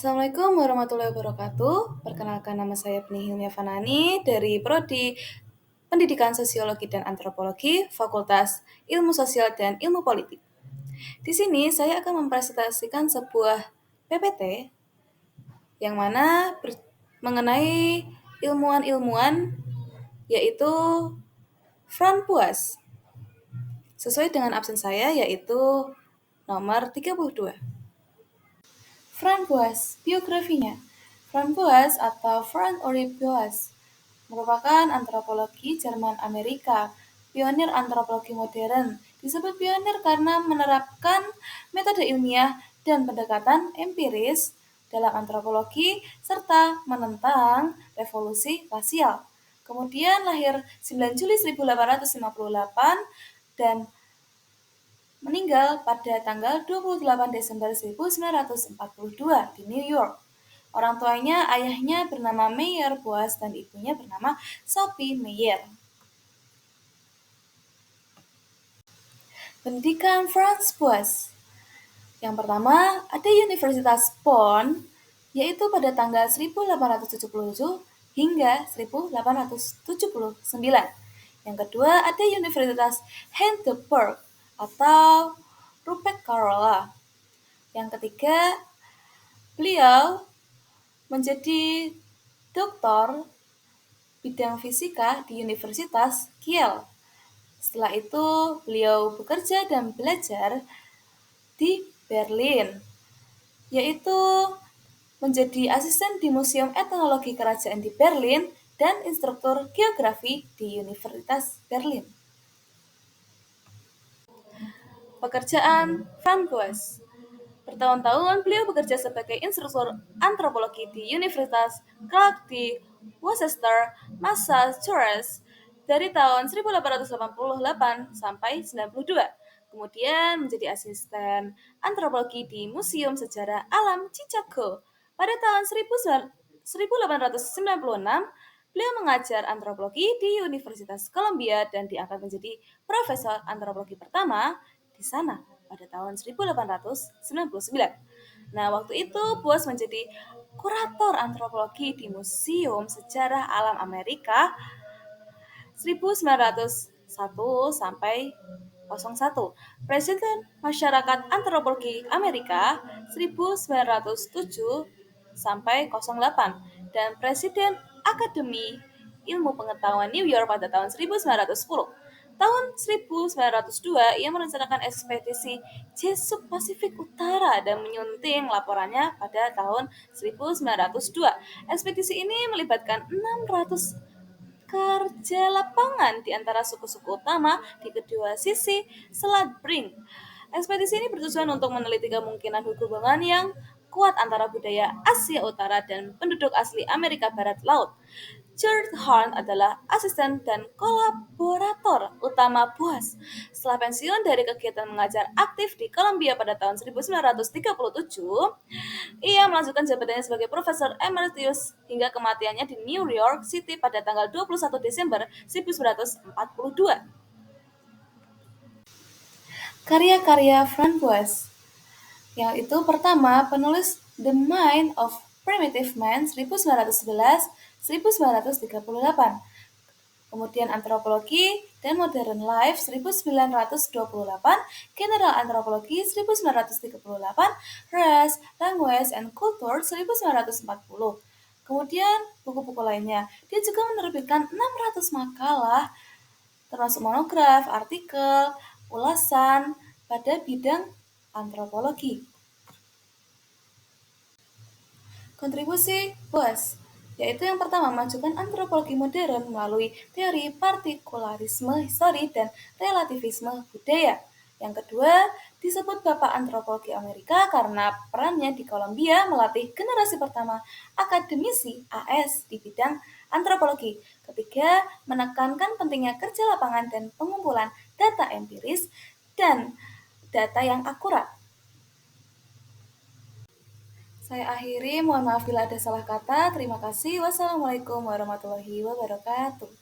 Assalamualaikum warahmatullahi wabarakatuh. Perkenalkan, nama saya Peni Hilmia Fanani dari Prodi Pendidikan Sosiologi dan Antropologi, Fakultas Ilmu Sosial dan Ilmu Politik. Di sini saya akan mempresentasikan sebuah PPT yang mana mengenai ilmuwan-ilmuwan, yaitu Franz Boas. Sesuai dengan absen saya, yaitu nomor 32. Franz Boas, biografinya. Franz Boas atau Franz Ulrich Boas merupakan antropologi Jerman Amerika, pionir antropologi modern. Disebut pionir karena menerapkan metode ilmiah dan pendekatan empiris dalam antropologi serta menentang revolusi rasial. Kemudian lahir 9 Juli 1858 dan meninggal pada tanggal 28 Desember 1942 di New York. Orang tuanya, ayahnya bernama Meyer Boas dan ibunya bernama Sophie Meyer. Pendidikan Franz Boas. Yang pertama, ada Universitas Bonn, yaitu pada tanggal 1877 hingga 1879. Yang kedua, ada Universitas Heidelberg atau Ruprecht Karola. Yang ketiga, beliau menjadi doktor bidang fisika di Universitas Kiel. Setelah itu, beliau bekerja dan belajar di Berlin, yaitu menjadi asisten di Museum Etnologi Kerajaan di Berlin dan instruktur geografi di Universitas Berlin. Pekerjaan Franz Boas. Bertahun-tahun beliau bekerja sebagai instruktur antropologi di Universitas Clark di Worcester, Massachusetts dari tahun 1888 sampai 92. Kemudian menjadi asisten antropologi di Museum Sejarah Alam Chicago. Pada tahun 1896, beliau mengajar antropologi di Universitas Columbia dan diangkat menjadi profesor antropologi pertama di sana pada tahun 1899. Nah, waktu itu Boas menjadi kurator antropologi di Museum Sejarah Alam Amerika 1901 sampai 01. Presiden Masyarakat Antropologi Amerika 1907 sampai 08 dan Presiden Akademi Ilmu Pengetahuan New York pada tahun 1910. Tahun 1902, ia merencanakan ekspedisi Jesup Pasifik Utara dan menyunting laporannya pada tahun 1902. Ekspedisi ini melibatkan 600 kerja lapangan di antara suku-suku utama di kedua sisi Selat Bering. Ekspedisi ini bertujuan untuk meneliti kemungkinan hubungan yang kuat antara budaya Asia Utara dan penduduk asli Amerika Barat Laut. George Hunt adalah asisten dan kolaborator utama Boas. Setelah pensiun dari kegiatan mengajar aktif di Columbia pada tahun 1937, ia melanjutkan jabatannya sebagai profesor emeritus hingga kematiannya di New York City pada tanggal 21 Desember 1942. Karya-karya Franz Boas, yang itu pertama, penulis The Mind of Primitive Man 1911-1938. Kemudian Antropologi dan Modern Life 1928, General Antropologi 1938, Race, Language, and Culture 1940. Kemudian buku-buku lainnya. Dia juga menerbitkan 600 makalah, termasuk monograf, artikel, ulasan pada bidang antropologi. Kontribusi Boas, yaitu yang pertama mengajukan antropologi modern melalui teori partikularisme histori dan relativisme budaya. Yang kedua, disebut Bapak Antropologi Amerika karena perannya di Columbia melatih generasi pertama akademisi AS di bidang antropologi. Ketiga, menekankan pentingnya kerja lapangan dan pengumpulan data empiris dan data yang akurat. Saya akhiri, mohon maaf bila ada salah kata. Terima kasih. Wassalamualaikum warahmatullahi wabarakatuh.